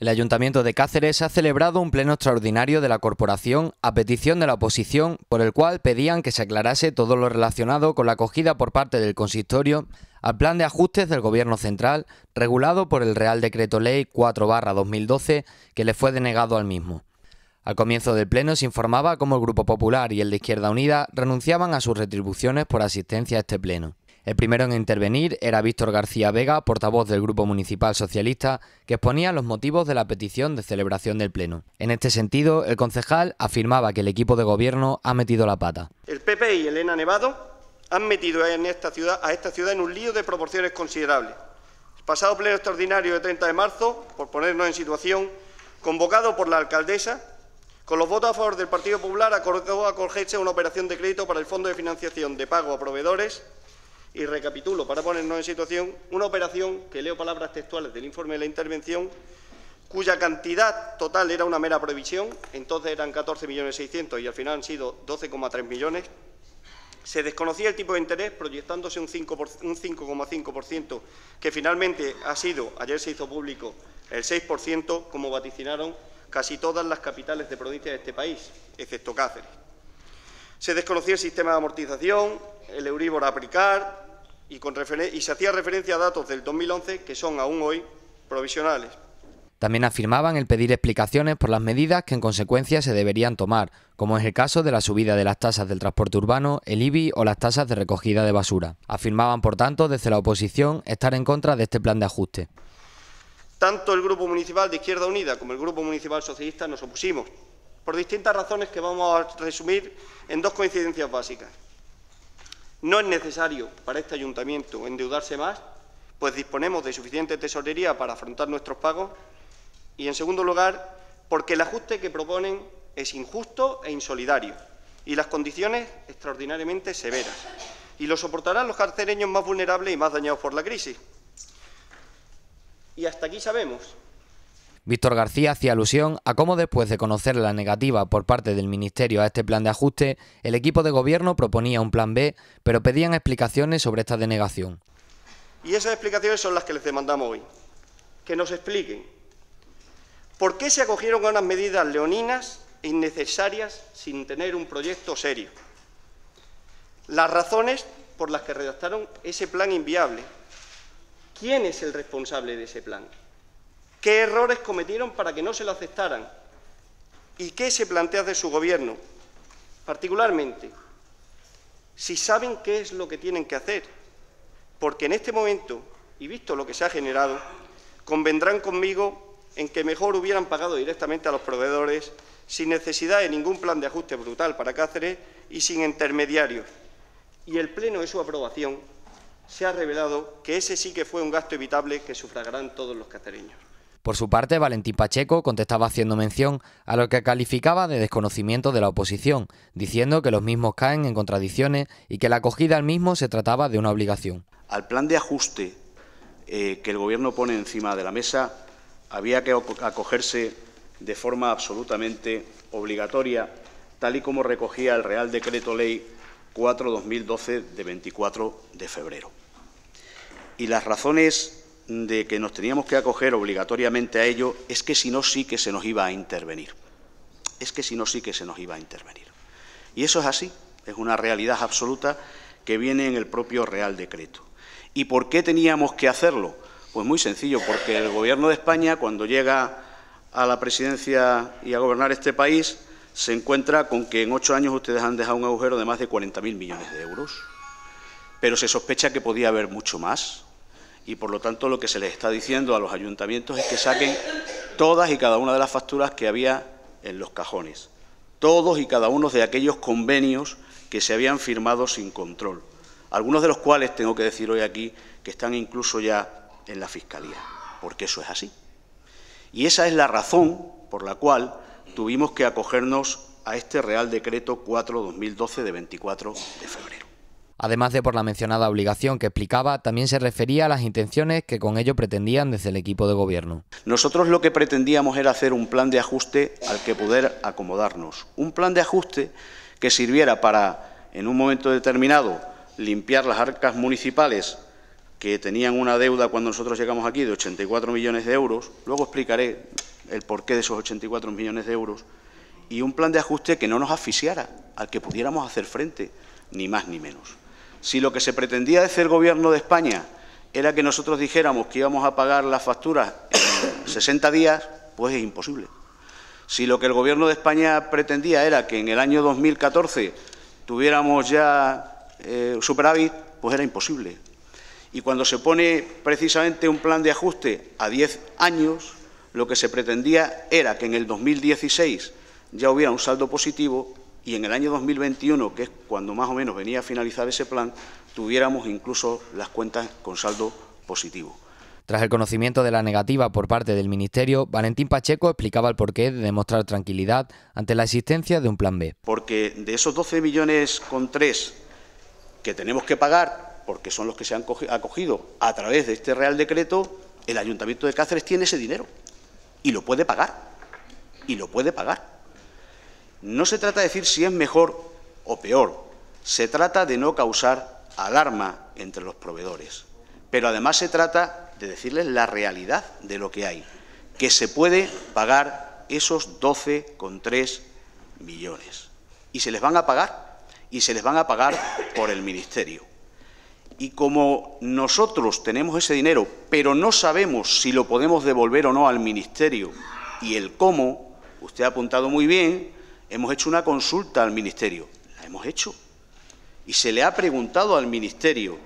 El Ayuntamiento de Cáceres ha celebrado un pleno extraordinario de la corporación a petición de la oposición, por el cual pedían que se aclarase todo lo relacionado con la acogida por parte del consistorio al plan de ajustes del Gobierno central, regulado por el Real Decreto Ley 4/2012, que le fue denegado al mismo. Al comienzo del pleno se informaba cómo el Grupo Popular y el de Izquierda Unida renunciaban a sus retribuciones por asistencia a este pleno. El primero en intervenir era Víctor García Vega, portavoz del Grupo Municipal Socialista, que exponía los motivos de la petición de celebración del pleno. En este sentido, el concejal afirmaba que el equipo de gobierno ha metido la pata. El PP y Elena Nevado han metido a esta ciudad en un lío de proporciones considerables. El pasado pleno extraordinario de 30 de marzo, por ponernos en situación, convocado por la alcaldesa, con los votos a favor del Partido Popular, acordó acogerse a una operación de crédito para el Fondo de Financiación de Pago a Proveedores. Y recapitulo, para ponernos en situación, una operación que leo palabras textuales del informe de la intervención, cuya cantidad total era una mera previsión, entonces eran 14.600.000 y al final han sido 12,3 millones. Se desconocía el tipo de interés, proyectándose un 5,5%, que finalmente ha sido, ayer se hizo público, el 6%, como vaticinaron casi todas las capitales de provincia de este país, excepto Cáceres. Se desconocía el sistema de amortización, el Euribor a aplicar y se hacía referencia a datos del 2011 que son aún hoy provisionales. También afirmaban el pedir explicaciones por las medidas que en consecuencia se deberían tomar, como es el caso de la subida de las tasas del transporte urbano, el IBI o las tasas de recogida de basura. Afirmaban, por tanto, desde la oposición estar en contra de este plan de ajuste. Tanto el Grupo Municipal de Izquierda Unida como el Grupo Municipal Socialista nos opusimos, por distintas razones que vamos a resumir en dos coincidencias básicas. No es necesario para este ayuntamiento endeudarse más, pues disponemos de suficiente tesorería para afrontar nuestros pagos. Y, en segundo lugar, porque el ajuste que proponen es injusto e insolidario y las condiciones extraordinariamente severas. Y lo soportarán los cacereños más vulnerables y más dañados por la crisis. Y hasta aquí sabemos. Víctor García hacía alusión a cómo, después de conocer la negativa por parte del Ministerio a este plan de ajuste, el equipo de gobierno proponía un plan B, pero pedían explicaciones sobre esta denegación. Y esas explicaciones son las que les demandamos hoy. Que nos expliquen por qué se acogieron a unas medidas leoninas e innecesarias sin tener un proyecto serio. Las razones por las que redactaron ese plan inviable. ¿Quién es el responsable de ese plan? ¿Qué errores cometieron para que no se lo aceptaran? ¿Y qué se plantea de su gobierno? Particularmente, si saben qué es lo que tienen que hacer, porque en este momento, y visto lo que se ha generado, convendrán conmigo en que mejor hubieran pagado directamente a los proveedores sin necesidad de ningún plan de ajuste brutal para Cáceres y sin intermediarios. Y el pleno de su aprobación se ha revelado que ese sí que fue un gasto evitable que sufragarán todos los cacereños. Por su parte, Valentín Pacheco contestaba haciendo mención a lo que calificaba de desconocimiento de la oposición, diciendo que los mismos caen en contradicciones y que la acogida al mismo se trataba de una obligación. Al plan de ajuste que el Gobierno pone encima de la mesa había que acogerse de forma absolutamente obligatoria, tal y como recogía el Real Decreto Ley 4/2012 de 24 de febrero. Y las razones de que nos teníamos que acoger obligatoriamente a ello es que si no sí que se nos iba a intervenir. Y eso es así, es una realidad absoluta que viene en el propio Real Decreto. ¿Y por qué teníamos que hacerlo? Pues muy sencillo, porque el Gobierno de España, cuando llega a la presidencia y a gobernar este país, se encuentra con que en 8 años ustedes han dejado un agujero de más de 40.000 millones de euros. Pero se sospecha que podía haber mucho más. Y, por lo tanto, lo que se les está diciendo a los ayuntamientos es que saquen todas y cada una de las facturas que había en los cajones, todos y cada uno de aquellos convenios que se habían firmado sin control, algunos de los cuales, tengo que decir hoy aquí, que están incluso ya en la Fiscalía, porque eso es así. Y esa es la razón por la cual tuvimos que acogernos a este Real Decreto 4/2012 de 24 de febrero. Además de por la mencionada obligación que explicaba, también se refería a las intenciones que con ello pretendían desde el equipo de gobierno. Nosotros lo que pretendíamos era hacer un plan de ajuste al que poder acomodarnos. Un plan de ajuste que sirviera para, en un momento determinado, limpiar las arcas municipales que tenían una deuda cuando nosotros llegamos aquí de 84 millones de euros. Luego explicaré el porqué de esos 84 millones de euros, y un plan de ajuste que no nos asfixiara, al que pudiéramos hacer frente, ni más ni menos. Si lo que se pretendía desde el Gobierno de España era que nosotros dijéramos que íbamos a pagar las facturas en 60 días, pues es imposible. Si lo que el Gobierno de España pretendía era que en el año 2014 tuviéramos ya superávit, pues era imposible. Y cuando se pone precisamente un plan de ajuste a 10 años, lo que se pretendía era que en el 2016 ya hubiera un saldo positivo y en el año 2021, que es cuando más o menos venía a finalizar ese plan, tuviéramos incluso las cuentas con saldo positivo. Tras el conocimiento de la negativa por parte del Ministerio, Valentín Pacheco explicaba el porqué de demostrar tranquilidad ante la existencia de un plan B. Porque de esos 12,3 millones que tenemos que pagar, porque son los que se han acogido a través de este Real Decreto, el Ayuntamiento de Cáceres tiene ese dinero y lo puede pagar. Y lo puede pagar. No se trata de decir si es mejor o peor, se trata de no causar alarma entre los proveedores. Pero además se trata de decirles la realidad de lo que hay, que se puede pagar esos 12,3 millones. Y se les van a pagar, y se les van a pagar por el Ministerio. Y como nosotros tenemos ese dinero, pero no sabemos si lo podemos devolver o no al Ministerio y el cómo, usted ha apuntado muy bien, hemos hecho una consulta al Ministerio, la hemos hecho, y se le ha preguntado al Ministerio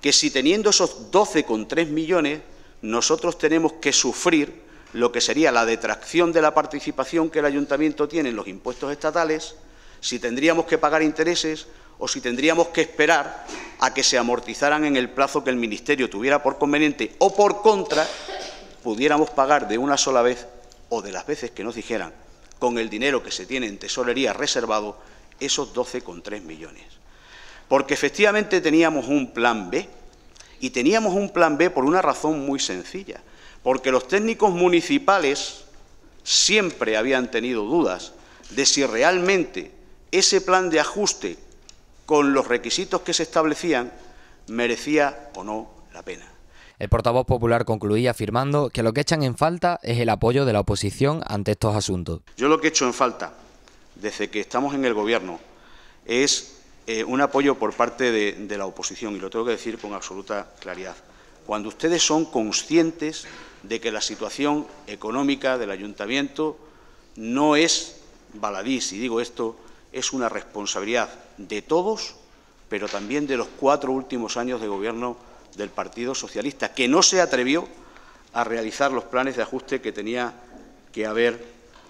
que si teniendo esos 12,3 millones nosotros tenemos que sufrir lo que sería la detracción de la participación que el Ayuntamiento tiene en los impuestos estatales, si tendríamos que pagar intereses o si tendríamos que esperar a que se amortizaran en el plazo que el Ministerio tuviera por conveniente o por contra, pudiéramos pagar de una sola vez o de las veces que nos dijeran con el dinero que se tiene en tesorería reservado esos 12,3 millones. Porque efectivamente teníamos un plan B, y teníamos un plan B por una razón muy sencilla, porque los técnicos municipales siempre habían tenido dudas de si realmente ese plan de ajuste con los requisitos que se establecían merecía o no la pena. El portavoz popular concluía afirmando que lo que echan en falta es el apoyo de la oposición ante estos asuntos. Yo lo que echo en falta, desde que estamos en el Gobierno, es un apoyo por parte de la oposición, y lo tengo que decir con absoluta claridad. Cuando ustedes son conscientes de que la situación económica del Ayuntamiento no es baladí, si digo esto, es una responsabilidad de todos, pero también de los 4 últimos años de Gobierno del Partido Socialista, que no se atrevió a realizar los planes de ajuste que tenía que haber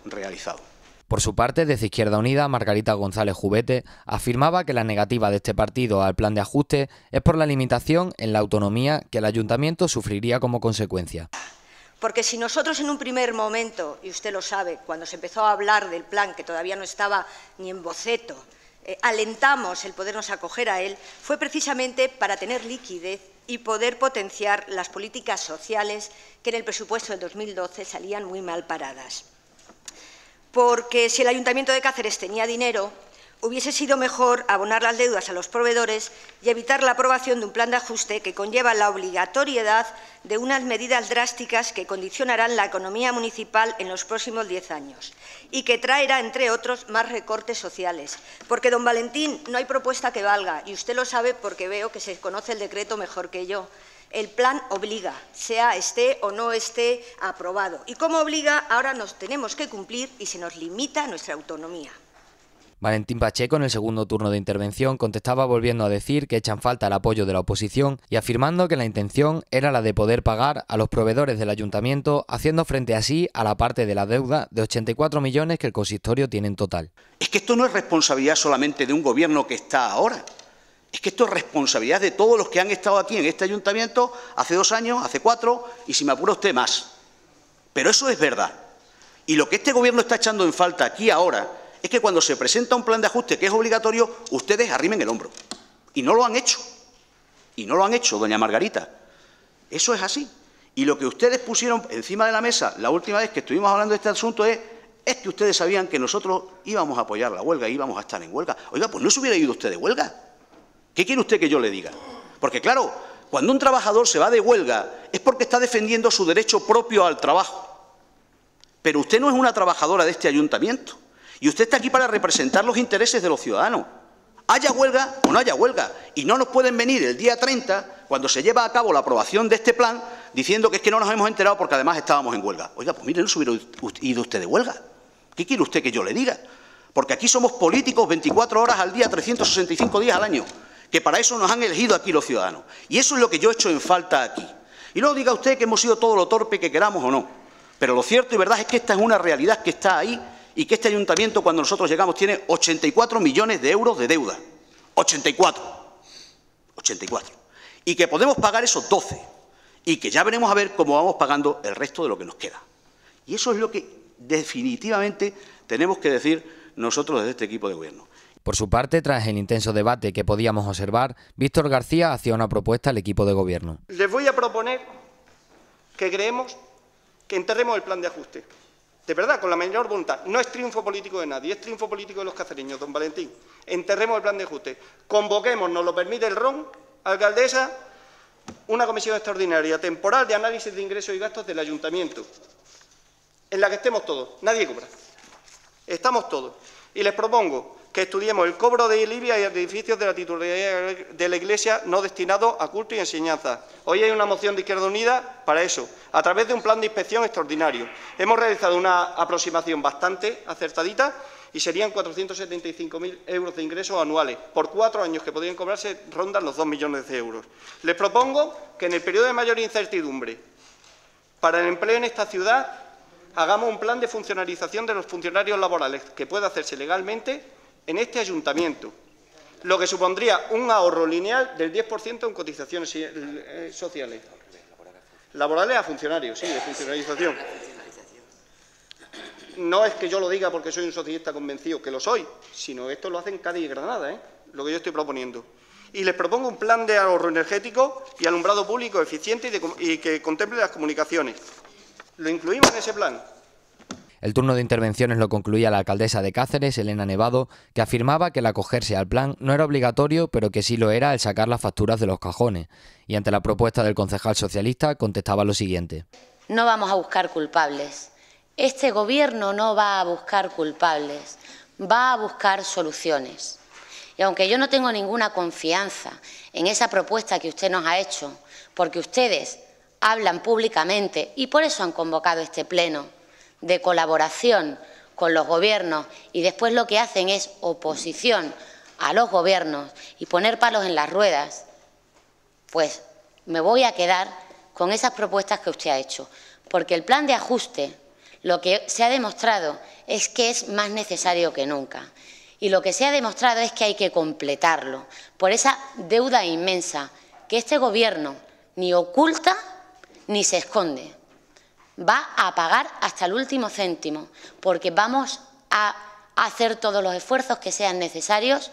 realizado. Por su parte, desde Izquierda Unida, Margarita González Jubete afirmaba que la negativa de este partido al plan de ajuste es por la limitación en la autonomía que el Ayuntamiento sufriría como consecuencia. Porque si nosotros en un primer momento, y usted lo sabe, cuando se empezó a hablar del plan, que todavía no estaba ni en boceto, alentamos el podernos acoger a él, fue precisamente para tener liquidez y poder potenciar las políticas sociales que en el presupuesto del 2012 salían muy mal paradas. Porque si el Ayuntamiento de Cáceres tenía dinero, hubiese sido mejor abonar las deudas a los proveedores y evitar la aprobación de un plan de ajuste que conlleva la obligatoriedad de unas medidas drásticas que condicionarán la economía municipal en los próximos 10 años y que traerá, entre otros, más recortes sociales. Porque, don Valentín, no hay propuesta que valga, y usted lo sabe porque veo que se conoce el decreto mejor que yo. El plan obliga, sea esté o no esté aprobado. Y como obliga, ahora nos tenemos que cumplir y se nos limita nuestra autonomía. Valentín Pacheco, en el segundo turno de intervención, contestaba volviendo a decir que echan falta el apoyo de la oposición y afirmando que la intención era la de poder pagar a los proveedores del Ayuntamiento, haciendo frente así a la parte de la deuda de 84 millones que el consistorio tiene en total. Es que esto no es responsabilidad solamente de un Gobierno que está ahora. Es que esto es responsabilidad de todos los que han estado aquí en este Ayuntamiento hace 2 años, hace 4 y, si me apura usted, más. Pero eso es verdad. Y lo que este Gobierno está echando en falta aquí ahora es que cuando se presenta un plan de ajuste que es obligatorio, ustedes arrimen el hombro. Y no lo han hecho. Y no lo han hecho, doña Margarita. Eso es así. Y lo que ustedes pusieron encima de la mesa la última vez que estuvimos hablando de este asunto es que ustedes sabían que nosotros íbamos a apoyar la huelga, íbamos a estar en huelga. Oiga, pues no se hubiera ido usted de huelga. ¿Qué quiere usted que yo le diga? Porque, claro, cuando un trabajador se va de huelga es porque está defendiendo su derecho propio al trabajo. pero usted no es una trabajadora de este ayuntamiento y usted está aquí para representar los intereses de los ciudadanos. Haya huelga o no haya huelga. Y no nos pueden venir el día 30, cuando se lleva a cabo la aprobación de este plan, diciendo que es que no nos hemos enterado porque además estábamos en huelga. Oiga, pues mire, no se hubiera ido usted de huelga. ¿Qué quiere usted que yo le diga? Porque aquí somos políticos 24 horas al día, 365 días al año, que para eso nos han elegido aquí los ciudadanos. Y eso es lo que yo echo en falta aquí. Y no diga usted que hemos sido todo lo torpe que queramos o no. Pero lo cierto y verdad es que esta es una realidad que está ahí y que este ayuntamiento, cuando nosotros llegamos, tiene 84 millones de euros de deuda. 84. Y que podemos pagar esos 12. Y que ya veremos a ver cómo vamos pagando el resto de lo que nos queda. Y eso es lo que definitivamente tenemos que decir nosotros desde este equipo de gobierno. Por su parte, tras el intenso debate que podíamos observar, Víctor García hacía una propuesta al equipo de gobierno. Les voy a proponer que creemos que enterremos el plan de ajuste. De verdad, con la mayor voluntad. No es triunfo político de nadie, es triunfo político de los cacereños, don Valentín. Enterremos el plan de ajuste. Convoquemos, nos lo permite el RON, alcaldesa, una comisión extraordinaria temporal de análisis de ingresos y gastos del ayuntamiento, en la que estemos todos. Nadie cobra. Estamos todos. Y les propongo que estudiemos el cobro de IBI y edificios de la titularidad de la Iglesia no destinados a culto y enseñanza. Hoy hay una moción de Izquierda Unida para eso, a través de un plan de inspección extraordinario. Hemos realizado una aproximación bastante acertadita y serían 475.000 euros de ingresos anuales. Por 4 años que podrían cobrarse rondan los 2 millones de euros. Les propongo que en el periodo de mayor incertidumbre para el empleo en esta ciudad hagamos un plan de funcionalización de los funcionarios laborales que pueda hacerse legalmente en este ayuntamiento, lo que supondría un ahorro lineal del 10% en cotizaciones sociales. Laborales a funcionarios, sí, de funcionalización. No es que yo lo diga porque soy un socialista convencido, que lo soy, sino esto lo hacen Cádiz y Granada, lo que yo estoy proponiendo. Y les propongo un plan de ahorro energético y alumbrado público eficiente y que contemple las comunicaciones. ¿Lo incluimos en ese plan? El turno de intervenciones lo concluía la alcaldesa de Cáceres, Elena Nevado, que afirmaba que el acogerse al plan no era obligatorio, pero que sí lo era el sacar las facturas de los cajones. Y ante la propuesta del concejal socialista contestaba lo siguiente. No vamos a buscar culpables. Este gobierno no va a buscar culpables, va a buscar soluciones. Y aunque yo no tengo ninguna confianza en esa propuesta que usted nos ha hecho, porque ustedes hablan públicamente y por eso han convocado este pleno de colaboración con los gobiernos y después lo que hacen es oposición a los gobiernos y poner palos en las ruedas, pues me voy a quedar con esas propuestas que usted ha hecho, porque el plan de ajuste lo que se ha demostrado es que es más necesario que nunca y lo que se ha demostrado es que hay que completarlo por esa deuda inmensa que este gobierno ni oculta ni se esconde. Va a pagar hasta el último céntimo, porque vamos a hacer todos los esfuerzos que sean necesarios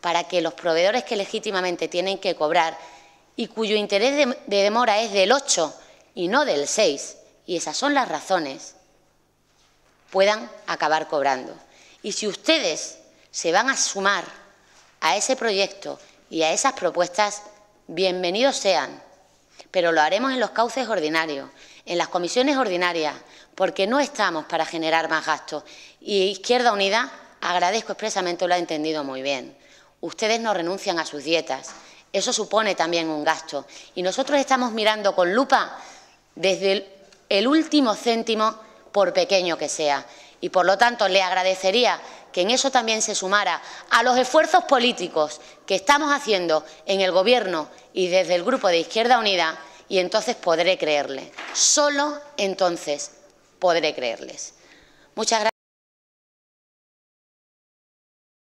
para que los proveedores que legítimamente tienen que cobrar y cuyo interés de demora es del 8 y no del 6, y esas son las razones, puedan acabar cobrando. Y si ustedes se van a sumar a ese proyecto y a esas propuestas, bienvenidos sean, pero lo haremos en los cauces ordinarios, en las comisiones ordinarias, porque no estamos para generar más gastos. Y Izquierda Unida, agradezco expresamente, lo ha entendido muy bien. Ustedes no renuncian a sus dietas, eso supone también un gasto. Y nosotros estamos mirando con lupa desde el último céntimo, por pequeño que sea. Y por lo tanto, le agradecería que en eso también se sumara a los esfuerzos políticos que estamos haciendo en el Gobierno y desde el Grupo de Izquierda Unida, y entonces podré creerle. Solo entonces podré creerles. Muchas gracias.